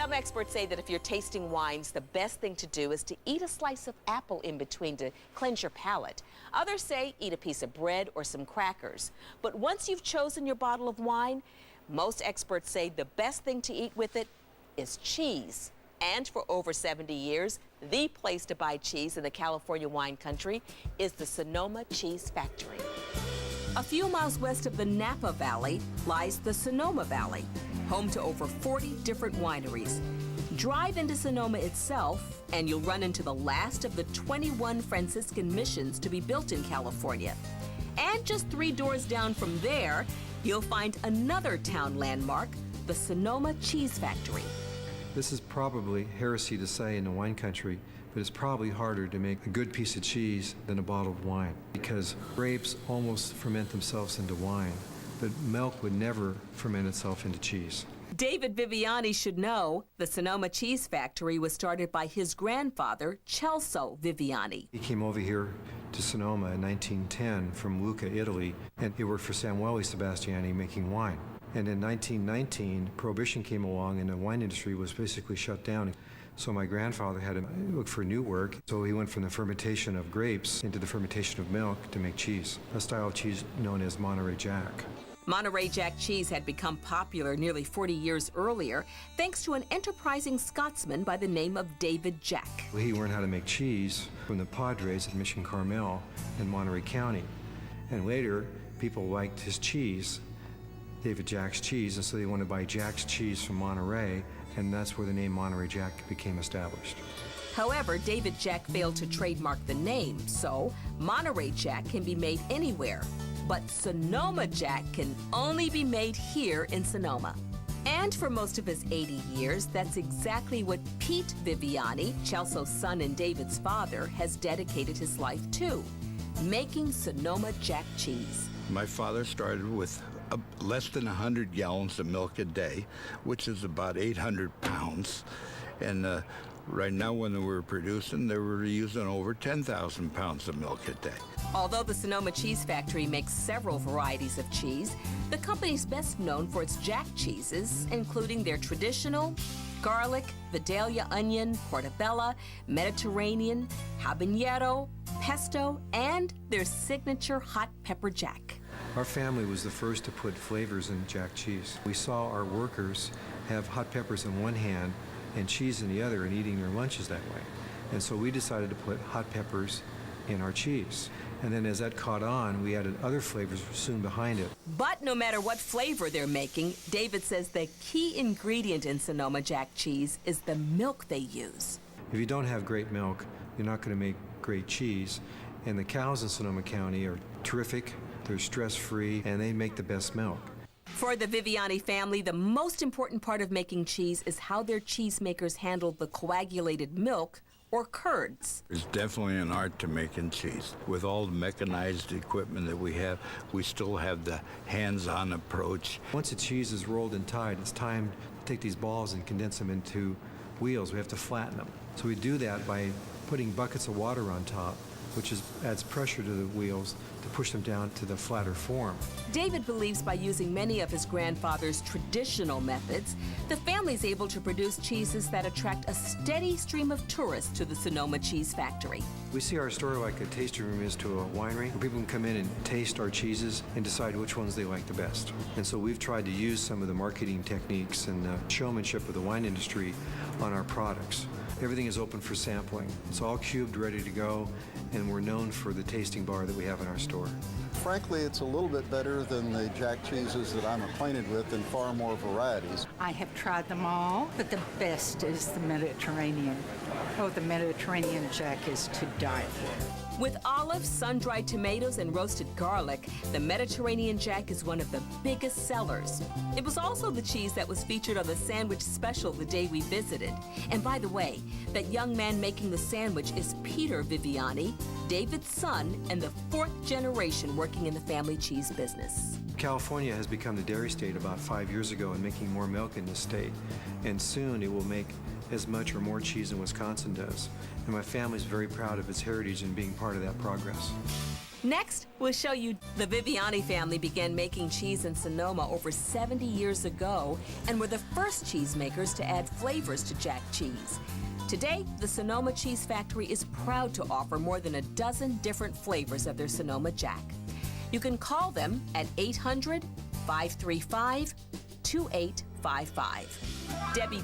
Some experts say that if you're tasting wines, the best thing to do is to eat a slice of apple in between to cleanse your palate. Others say eat a piece of bread or some crackers. But once you've chosen your bottle of wine, most experts say the best thing to eat with it is cheese. And for over 70 years, the place to buy cheese in the California wine country is the Sonoma Cheese Factory. A few miles west of the Napa Valley lies the Sonoma Valley, home to over 40 different wineries. Drive into Sonoma itself, and you'll run into the last of the 21 Franciscan missions to be built in California. And just 3 doors down from there, you'll find another town landmark, the Sonoma Cheese Factory. This is probably heresy to say in the wine country, but it's probably harder to make a good piece of cheese than a bottle of wine, because grapes almost ferment themselves into wine, but milk would never ferment itself into cheese. David Viviani should know the Sonoma Cheese Factory was started by his grandfather, Celso Viviani. He came over here to Sonoma in 1910 from Lucca, Italy, and he worked for Samuele Sebastiani making wine. And in 1919, Prohibition came along and the wine industry was basically shut down. So my grandfather had to look for new work. So he went from the fermentation of grapes into the fermentation of milk to make cheese, a style of cheese known as Monterey Jack. Monterey Jack cheese had become popular nearly 40 years earlier thanks to an enterprising Scotsman by the name of David Jack. He learned how to make cheese from the Padres at Mission Carmel in Monterey County. And later, people liked his cheese, David Jack's cheese, and so they wanted to buy Jack's cheese from Monterey, and that's where the name Monterey Jack became established. However, David Jack failed to trademark the name, so Monterey Jack can be made anywhere. But Sonoma Jack can only be made here in Sonoma. And for most of his 80 years, that's exactly what Pete Viviani, Celso's son and David's father, has dedicated his life to, making Sonoma Jack cheese. My father started with less than 100 gallons of milk a day, which is about 800 pounds. And right now, when they were producing, they were using over 10,000 pounds of milk a day. Although the Sonoma Cheese Factory makes several varieties of cheese, the company's best known for its Jack cheeses, including their traditional, garlic, Vidalia onion, portobello, Mediterranean, habanero, pesto, and their signature hot pepper Jack. Our family was the first to put flavors in Jack cheese. We saw our workers have hot peppers in one hand and cheese in the other and eating their lunches that way. And so we decided to put hot peppers in our cheese. And then as that caught on, we added other flavors soon behind it. But no matter what flavor they're making, David says the key ingredient in Sonoma Jack cheese is the milk they use. If you don't have great milk, you're not going to make great cheese. And the cows in Sonoma County are terrific, they're stress-free, and they make the best milk. For the Viviani family, the most important part of making cheese is how their cheesemakers handle the coagulated milk, or curds. There's definitely an art to making cheese. With all the mechanized equipment that we have, we still have the hands-on approach. Once the cheese is rolled and tied, it's time to take these balls and condense them into wheels. We have to flatten them. So we do that by putting buckets of water on top, which adds pressure to the wheels to push them down to the flatter form. David believes by using many of his grandfather's traditional methods, the family's able to produce cheeses that attract a steady stream of tourists to the Sonoma Cheese Factory. We see our store like a tasting room is to a winery, where people can come in and taste our cheeses and decide which ones they like the best. And so we've tried to use some of the marketing techniques and the showmanship of the wine industry on our products. Everything is open for sampling. It's all cubed, ready to go, and we're known for the tasting bar that we have in our store. Frankly, it's a little bit better than the Jack cheeses that I'm acquainted with and far more varieties. I have tried them all, but the best is the Mediterranean. Oh, the Mediterranean Jack is to die for. With olives, sun-dried tomatoes, and roasted garlic, the Mediterranean Jack is one of the biggest sellers. It was also the cheese that was featured on the sandwich special the day we visited. And by the way, that young man making the sandwich is Peter Viviani, David's son, and the 4th generation working in the family cheese business. California has become the dairy state about 5 years ago and making more milk in the state. And soon it will make as much or more cheese than Wisconsin does. And my family's very proud of its heritage and being part of that progress. Next, we'll show you the Viviani family began making cheese in Sonoma over 70 years ago and were the first cheesemakers to add flavors to Jack cheese. Today, the Sonoma Cheese Factory is proud to offer more than a dozen different flavors of their Sonoma Jack. You can call them at 800-535-2855. Debbie